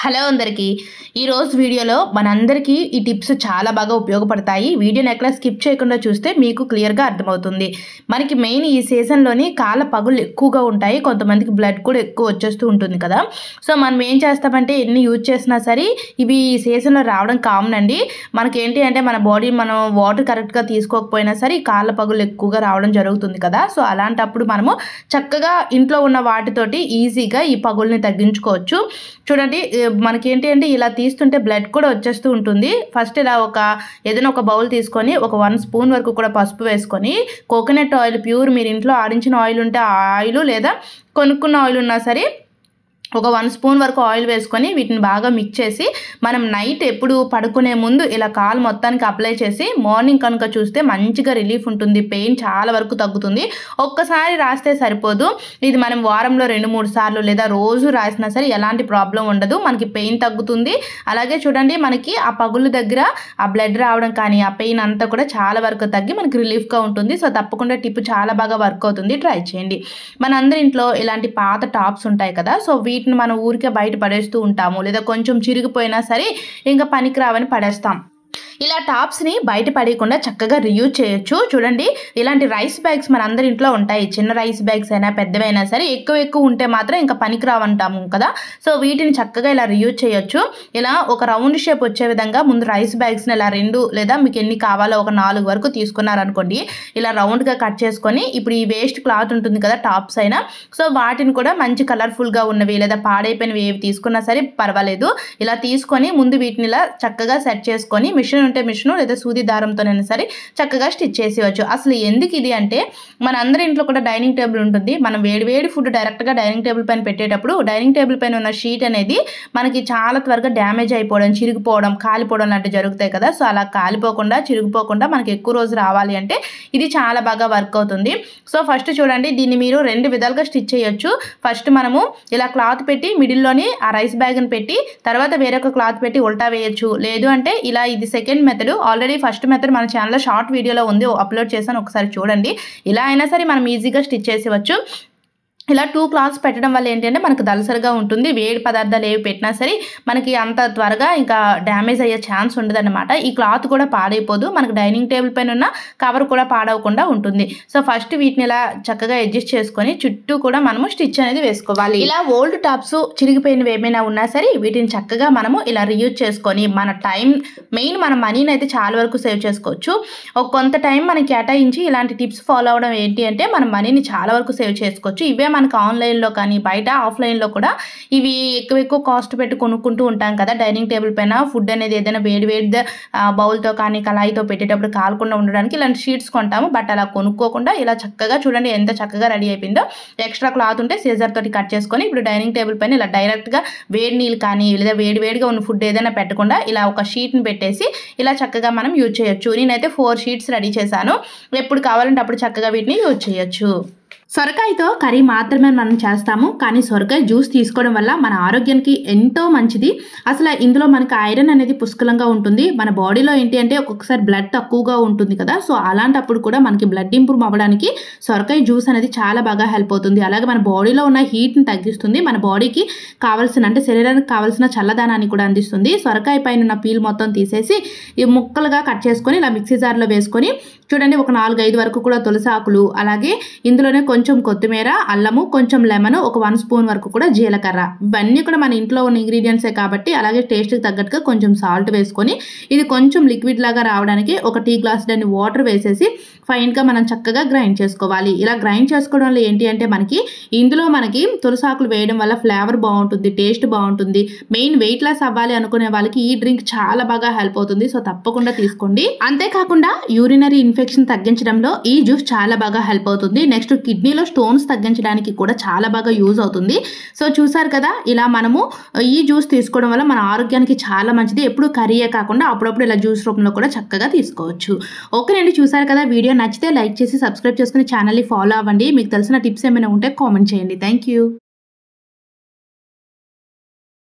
Hello అందరికీ ఈరోజు వీడియోలో మనందరికీ ఈ టిప్స్ చాలా బాగా ఉపయోగపడతాయి. వీడియోని ఎక్కడ స్కిప్ చేయకుండా చూస్తే మీకు క్లియర్గా అర్థమవుతుంది. మనకి మెయిన్ ఈ సీజన్లోని కాళ్ళ పగుళ్ళు ఎక్కువగా ఉంటాయి. కొంతమందికి బ్లడ్ కూడా ఎక్కువ వచ్చేస్తూ ఉంటుంది కదా. సో మనం ఏం చేస్తామంటే ఎన్ని యూజ్ చేసినా సరే ఇవి ఈ సీజన్లో రావడం కామన్ అండి. మనకేంటి అంటే మన బాడీ మనం వాటర్ కరెక్ట్గా తీసుకోకపోయినా సరే ఈ కాళ్ళ పగుళ్ళు ఎక్కువగా రావడం జరుగుతుంది కదా. సో అలాంటప్పుడు మనము చక్కగా ఇంట్లో ఉన్న వాటితోటి ఈజీగా ఈ పగుల్ని తగ్గించుకోవచ్చు. చూడండి మనకేంటి అంటే ఇలా తీస్తుంటే బ్లడ్ కూడా వచ్చేస్తూ ఉంటుంది. ఫస్ట్ ఇలా ఏదైనా ఒక బౌల్ తీసుకొని ఒక 1 స్పూన్ వరకు కూడా పసుపు వేసుకొని కోకోనట్ ఆయిల్ ప్యూర్ మీరు ఇంట్లో ఆడించిన ఆయిల్ ఉంటే ఆ ఆయిల్ లేదా కొనుక్కున్న ఆయిల్ ఉన్నా సరే ఒక 1 స్పూన్ వరకు ఆయిల్ వేసుకొని వీటిని బాగా మిక్స్ చేసి మనం నైట్ ఎప్పుడు పడుకునే ముందు ఇలా కాలు మొత్తానికి అప్లై చేసి మార్నింగ్ కనుక చూస్తే మంచిగా రిలీఫ్ ఉంటుంది. పెయిన్ చాలా వరకు తగ్గుతుంది. ఒక్కసారి రాస్తే సరిపోదు. ఇది మనం వారంలో 2-3 సార్లు లేదా రోజు రాసినా సరే ఎలాంటి ప్రాబ్లం ఉండదు. మనకి పెయిన్ తగ్గుతుంది. అలాగే చూడండి మనకి ఆ పగుళ్ళ దగ్గర ఆ బ్లడ్ రావడం కానీ ఆ పెయిన్ అంతా కూడా చాలా వరకు తగ్గి మనకి రిలీఫ్గా ఉంటుంది. సో తప్పకుండా టిప్ చాలా బాగా వర్క్ అవుతుంది. ట్రై చేయండి. మనందరి ఇంట్లో ఇలాంటి పాత టాప్స్ ఉంటాయి కదా. సో వీటిని మనం ఊరికే బయట పడేస్తూ ఉంటాము. లేదా కొంచెం చిరిగిపోయినా సరే ఇంకా పనికిరావని పడేస్తాం. ఇలా టాప్స్ని బయట పడేయకుండా చక్కగా రీయూజ్ చేయొచ్చు. చూడండి ఇలాంటి రైస్ బ్యాగ్స్ మన అందరి ఇంట్లో ఉంటాయి. చిన్న రైస్ బ్యాగ్స్ అయినా పెద్దవైనా సరే ఎక్కువ ఉంటే మాత్రం ఇంకా పనికిరావంటాము కదా. సో వీటిని చక్కగా ఇలా రీయూజ్ చేయొచ్చు. ఇలా ఒక రౌండ్ షేప్ వచ్చే విధంగా ముందు రైస్ బ్యాగ్స్ని ఇలా 2 లేదా మీకు ఎన్ని కావాలో ఒక 4 వరకు తీసుకున్నారనుకోండి. ఇలా రౌండ్గా కట్ చేసుకొని ఇప్పుడు ఈ వేస్ట్ క్లాత్ ఉంటుంది కదా టాప్స్ అయినా, సో వాటిని కూడా మంచి కలర్ఫుల్గా ఉన్నవి లేదా పాడైపోయినవి ఏవి తీసుకున్నా సరే పర్వాలేదు. ఇలా తీసుకొని ముందు వీటిని ఇలా చక్కగా సెట్ చేసుకొని మిషన్ ఉంటే మిషన్ లేదా సూది దారంతోనైనా సరే చక్కగా స్టిచ్ చేసేవచ్చు. అసలు ఎందుకు ఇది అంటే మన అందరి ఇంట్లో కూడా డైనింగ్ టేబుల్ ఉంటుంది. మనం వేడి ఫుడ్ డైరెక్ట్గా డైనింగ్ టేబుల్ పైన పెట్టేటప్పుడు డైనింగ్ టేబుల్ పైన ఉన్న షీట్ అనేది మనకి చాలా త్వరగా డ్యామేజ్ అయిపోవడం, చిరిగిపోవడం, కాలిపోవడం లాంటివి జరుగుతాయి కదా. సో అలా కాలిపోకుండా చిరిగిపోకుండా మనకి ఎక్కువ రోజు రావాలి అంటే ఇది చాలా బాగా వర్క్ అవుతుంది. సో ఫస్ట్ చూడండి దీన్ని మీరు 2 విధాలుగా స్టిచ్ చేయొచ్చు. ఫస్ట్ మనము ఇలా క్లాత్ పెట్టి మిడిల్లోని ఆ రైస్ బ్యాగ్ని పెట్టి తర్వాత వేరొక క్లాత్ పెట్టి ఉల్టా వేయచ్చు. లేదు అంటే ఇలా ఇది second method. Already first method మన ఛానల్లో షార్ట్ వీడియోలో ఉంది, అప్లోడ్ చేశాను, ఒకసారి చూడండి. ఇలా అయినా సరే మనం ఈజీగా స్టిచ్ చేసేవచ్చు. ఇలా 2 క్లాత్స్ పెట్టడం వల్ల ఏంటంటే మనకు దలసరిగా ఉంటుంది. వేడి పదార్థాలు ఏవి పెట్టినా సరే మనకి అంత త్వరగా ఇంకా డ్యామేజ్ అయ్యే ఛాన్స్ ఉండదన్నమాట. ఈ క్లాత్ కూడా పాడైపోదు. మనకు డైనింగ్ టేబుల్ పైన ఉన్న కవర్ కూడా పాడవకుండా ఉంటుంది. సో ఫస్ట్ వీటిని ఇలా చక్కగా అడ్జస్ట్ చేసుకొని చుట్టూ కూడా మనము స్టిచ్ అనేది వేసుకోవాలి. ఇలా ఓల్డ్ టాప్స్ చిరిగిపోయినవి ఏమైనా ఉన్నా సరే వీటిని చక్కగా మనము ఇలా రీయూజ్ చేసుకొని మన టైం మెయిన్ మన మనీని అయితే చాలా వరకు సేవ్ చేసుకోవచ్చు. కొంత టైం మనకి కేటాయించి ఇలాంటి టిప్స్ ఫాలో అవడం ఏంటి అంటే మన మనీని చాలా వరకు సేవ్ చేసుకోవచ్చు. ఇవే మనకు ఆన్లైన్లో కానీ బయట ఆఫ్లైన్లో కూడా ఇవి ఎక్కువ కాస్ట్ పెట్టి కొనుక్కుంటూ ఉంటాం కదా. డైనింగ్ టేబుల్ పైన ఫుడ్ అనేది ఏదైనా వేడి బౌల్తో కానీ కళాయితో పెట్టేటప్పుడు కాలకుండా ఉండడానికి ఇలాంటి షీట్స్ కొంటాము. బట్ అలా కొనుక్కోకుండా ఇలా చక్కగా చూడండి ఎంత చక్కగా రెడీ అయిపోయిందో. ఎక్స్ట్రా క్లాత్ ఉంటే సీజర్ తోటి కట్ చేసుకొని ఇప్పుడు డైనింగ్ టేబుల్ పైన ఇలా డైరెక్ట్గా వేడి నీళ్ళు కానీ లేదా వేడిగా ఉన్న ఫుడ్ ఏదైనా పెట్టకుండా ఇలా ఒక షీట్ని పెట్టేసి ఇలా చక్కగా మనం యూజ్ చేయొచ్చు. నేనైతే 4 షీట్స్ రెడీ చేశాను. ఎప్పుడు కావాలంటే అప్పుడు చక్కగా వీటిని యూజ్ చేయొచ్చు. సొరకాయతో కర్రీ మాత్రమే మనం చేస్తాము, కానీ సొరకాయ జ్యూస్ తీసుకోవడం వల్ల మన ఆరోగ్యానికి ఎంతో మంచిది. అసలు ఇందులో మనకి ఐరన్ అనేది పుష్కలంగా ఉంటుంది. మన బాడీలో ఏంటి అంటే ఒక్కొక్కసారి బ్లడ్ తక్కువగా ఉంటుంది కదా. సో అలాంటప్పుడు కూడా మనకి బ్లడ్ ఇంప్రూవ్ అవ్వడానికి సొరకాయ జ్యూస్ అనేది చాలా బాగా హెల్ప్ అవుతుంది. అలాగే మన బాడీలో ఉన్న హీట్ని తగ్గిస్తుంది. మన బాడీకి కావాల్సిన అంటే శరీరానికి కావాల్సిన చల్లదనాన్ని కూడా అందిస్తుంది. సొరకాయ పైన ఉన్న పీల్ మొత్తం తీసేసి ఈ ముక్కలుగా కట్ చేసుకొని ఇలా మిక్సీ జార్లో వేసుకొని చూడండి ఒక 4-5 వరకు కూడా తులసి ఆకులు, అలాగే ఇందులోనే కొంచెం కొత్తిమీర, అల్లము, కొంచెం లెమన్, ఒక 1 స్పూన్ వరకు కూడా జీలకర్ర, ఇవన్నీ కూడా మన ఇంట్లో ఉన్న ఇంగ్రీడియంట్సే కాబట్టి అలాగే టేస్ట్కి తగ్గట్టుగా కొంచెం సాల్ట్ వేసుకొని ఇది కొంచెం లిక్విడ్ లాగా రావడానికి ఒక టీ గ్లాస్ దాన్ని వాటర్ వేసేసి ఫైన్గా మనం చక్కగా గ్రైండ్ చేసుకోవాలి. ఇలా గ్రైండ్ చేసుకోవడం వల్ల ఏంటి అంటే ఇందులో మనకి తులసాకులు వేయడం వల్ల ఫ్లేవర్ బాగుంటుంది, టేస్ట్ బాగుంటుంది. మెయిన్ వెయిట్ లాస్ అవ్వాలి అనుకునే వాళ్ళకి ఈ డ్రింక్ చాలా బాగా హెల్ప్ అవుతుంది. సో తప్పకుండా తీసుకోండి. అంతేకాకుండా యూరినరీ ఇన్ఫెక్షన్ తగ్గించడంలో ఈ జ్యూస్ చాలా బాగా హెల్ప్ అవుతుంది. నెక్స్ట్ కిడ్నీలో స్టోన్స్ తగ్గించడానికి కూడా చాలా బాగా యూజ్ అవుతుంది. సో చూసారు కదా ఇలా మనము ఈ జ్యూస్ తీసుకోవడం వల్ల మన ఆరోగ్యానికి చాలా మంచిది. ఎప్పుడు కర్రీయే కాకుండా అప్పుడప్పుడు ఇలా జ్యూస్ రూపంలో కూడా చక్కగా తీసుకోవచ్చు. ఓకేనండి, చూసారు కదా. వీడియో నచ్చితే లైక్ చేసి సబ్స్క్రైబ్ చేసుకుని ఛానల్ని ఫాలో అవ్వండి. మీకు తెలిసిన టిప్స్ ఏమైనా ఉంటే కామెంట్ చేయండి. Thank you.